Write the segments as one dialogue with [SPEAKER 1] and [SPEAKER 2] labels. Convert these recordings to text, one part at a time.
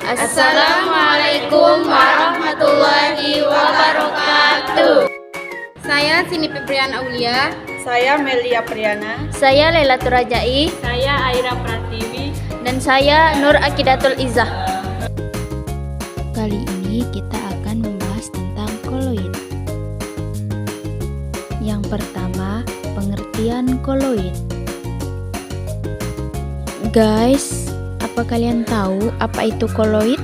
[SPEAKER 1] Assalamualaikum warahmatullahi wabarakatuh.
[SPEAKER 2] Saya Sini Febriana Aulia.
[SPEAKER 3] Saya Melia Priana.
[SPEAKER 4] Saya Lailatul Rajai.
[SPEAKER 5] Saya Aira Pratiwi.
[SPEAKER 4] Dan saya Nur Akidatul Izzah.
[SPEAKER 6] Kali ini kita akan membahas tentang koloid. Yang pertama, pengertian koloid. Guys, apa kalian tahu apa itu koloid?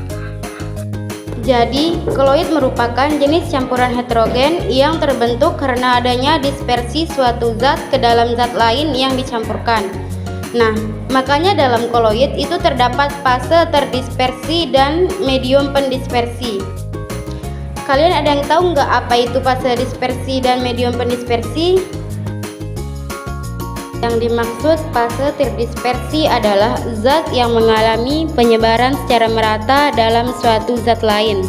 [SPEAKER 2] Jadi, koloid merupakan jenis campuran heterogen yang terbentuk karena adanya dispersi suatu zat ke dalam zat lain yang dicampurkan. Nah, makanya dalam koloid itu terdapat fase terdispersi dan medium pendispersi. Kalian ada yang tahu nggak apa itu fase dispersi dan medium pendispersi? Yang dimaksud fase terdispersi adalah zat yang mengalami penyebaran secara merata dalam suatu zat lain.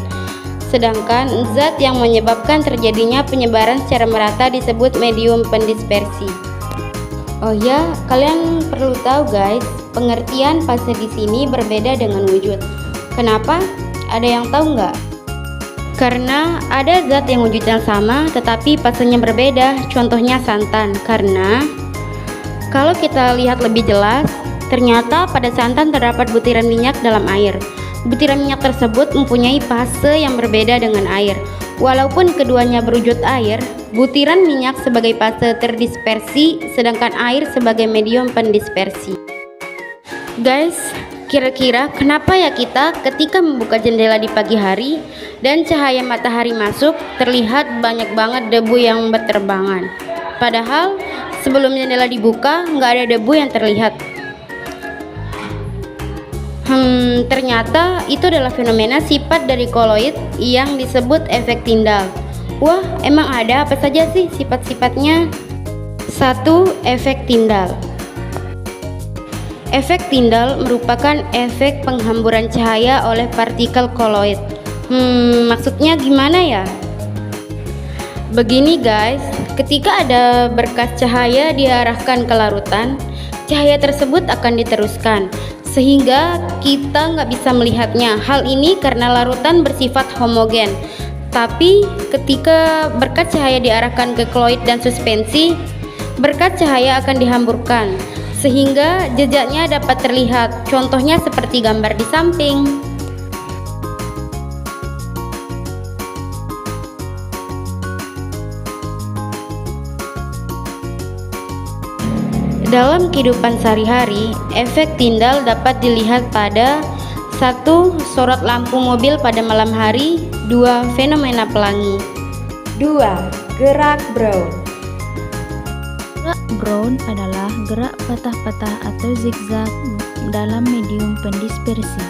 [SPEAKER 2] Sedangkan zat yang menyebabkan terjadinya penyebaran secara merata disebut medium pendispersi. Oh ya, kalian perlu tahu guys, pengertian fase di sini berbeda dengan wujud. Kenapa? Ada yang tahu nggak? Karena ada zat yang wujudnya sama tetapi fasenya berbeda. Contohnya santan. Karena kalau kita lihat lebih jelas, ternyata pada santan terdapat butiran minyak dalam air. Butiran minyak tersebut mempunyai fase yang berbeda dengan air. Walaupun keduanya berwujud air, butiran minyak sebagai fase terdispersi, sedangkan air sebagai medium pendispersi. Guys, kira-kira kenapa ya kita ketika membuka jendela di pagi hari dan cahaya matahari masuk, terlihat banyak banget debu yang berterbangan? Padahal sebelum jendela dibuka nggak ada debu yang terlihat. Ternyata itu adalah fenomena sifat dari koloid yang disebut efek Tyndall. Wah, emang ada apa saja sih sifat-sifatnya? 1. Efek Tyndall. Efek Tyndall merupakan efek penghamburan cahaya oleh partikel koloid. Maksudnya gimana ya? Begini guys, ketika ada berkas cahaya diarahkan ke larutan, cahaya tersebut akan diteruskan sehingga kita nggak bisa melihatnya. Hal ini karena larutan bersifat homogen. Tapi ketika berkas cahaya diarahkan ke koloid dan suspensi, berkas cahaya akan dihamburkan sehingga jejaknya dapat terlihat. Contohnya seperti gambar di samping. Dalam kehidupan sehari-hari, efek Tyndall dapat dilihat pada 1. Sorot lampu mobil pada malam hari. 2. Fenomena pelangi.
[SPEAKER 3] 2. Gerak Brown.
[SPEAKER 6] Gerak Brown adalah gerak patah-patah atau zigzag dalam medium pendispersi.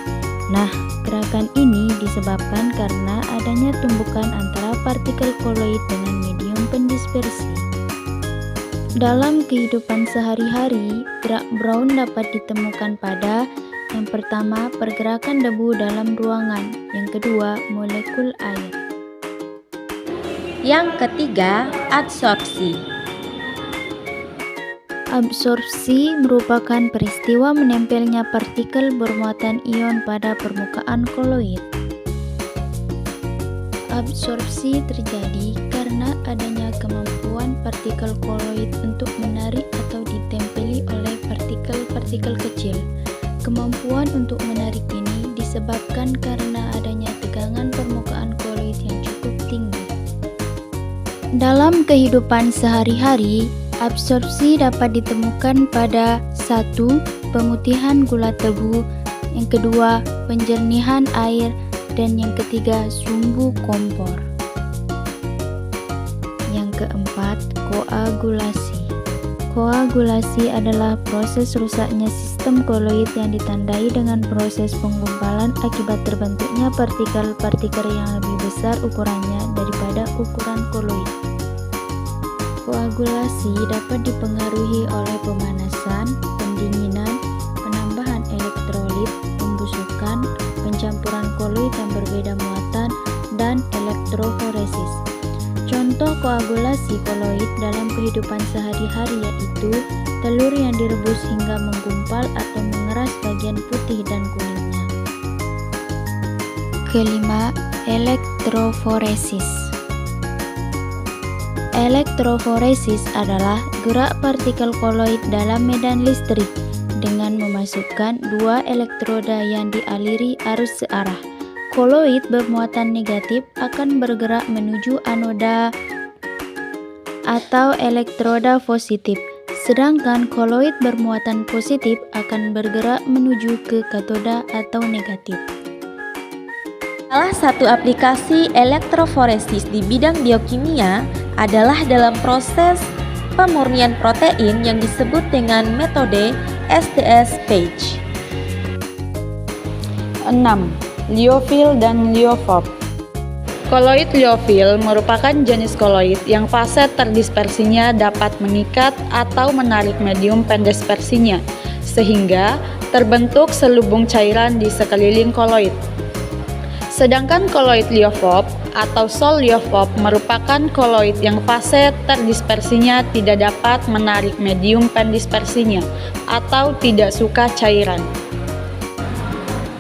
[SPEAKER 6] Nah, gerakan ini disebabkan karena adanya tumbukan antara partikel koloid dengan medium pendispersi. Dalam kehidupan sehari-hari, gerak Brown dapat ditemukan pada yang pertama, pergerakan debu dalam ruangan. Yang kedua, molekul air.
[SPEAKER 4] Yang ketiga, absorpsi.
[SPEAKER 6] Absorpsi merupakan peristiwa menempelnya partikel bermuatan ion pada permukaan koloid. Absorpsi terjadi karena adanya kemampuan partikel koloid untuk menarik atau ditempeli oleh partikel-partikel kecil. Kemampuan untuk menarik ini disebabkan karena adanya tegangan permukaan koloid yang cukup tinggi. Dalam kehidupan sehari-hari, absorpsi dapat ditemukan pada 1. Pemutihan gula tebu, yang kedua, penjernihan air, dan yang ketiga, sumbu kompor. Yang keempat, koagulasi. Koagulasi adalah proses rusaknya sistem koloid yang ditandai dengan proses penggumpalan akibat terbentuknya partikel-partikel yang lebih besar ukurannya daripada ukuran koloid. Koagulasi dapat dipengaruhi oleh pemanasan, pendinginan, penambahan elektrolit, pembusukan, pencampuran koloid yang berbeda muatan, dan elektroforesis. Contoh koagulasi koloid dalam kehidupan sehari-hari yaitu telur yang direbus hingga menggumpal atau mengeras bagian putih dan kuningnya. Kelima, elektroforesis. Elektroforesis adalah gerak partikel koloid dalam medan listrik dengan memasukkan dua elektroda yang dialiri arus searah. Koloid bermuatan negatif akan bergerak menuju anoda atau elektroda positif, sedangkan koloid bermuatan positif akan bergerak menuju ke katoda atau negatif.
[SPEAKER 7] Salah satu aplikasi elektroforesis di bidang biokimia adalah dalam proses pemurnian protein yang disebut dengan metode SDS-phage.
[SPEAKER 3] 6. Liofil dan liofob. Koloid liofil merupakan jenis koloid yang fase terdispersinya dapat mengikat atau menarik medium pendispersinya, sehingga terbentuk selubung cairan di sekeliling koloid. Sedangkan koloid liofob atau sol liofob merupakan koloid yang fase terdispersinya tidak dapat menarik medium pendispersinya atau tidak suka cairan.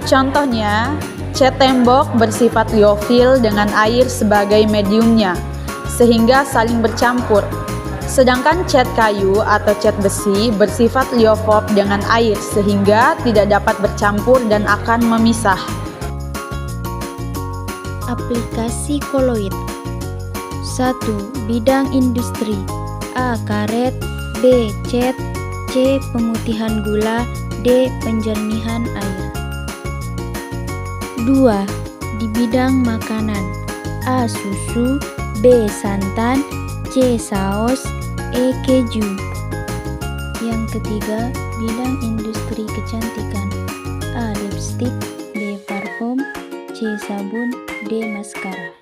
[SPEAKER 3] Contohnya, cat tembok bersifat liofil dengan air sebagai mediumnya, sehingga saling bercampur. Sedangkan cat kayu atau cat besi bersifat liofob dengan air, sehingga tidak dapat bercampur dan akan memisah.
[SPEAKER 6] Aplikasi koloid. 1. Bidang industri. A. Karet, B. Cat, C. Pemutihan gula, D. Penjernihan air. 2. Di bidang makanan. A. Susu, B. Santan, C. Saus, E. Keju. Yang ketiga, bidang industri kecantikan. A. Lipstik, B. Parfum, C. Sabun, D. Maskara.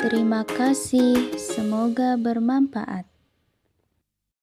[SPEAKER 6] Terima kasih, semoga bermanfaat.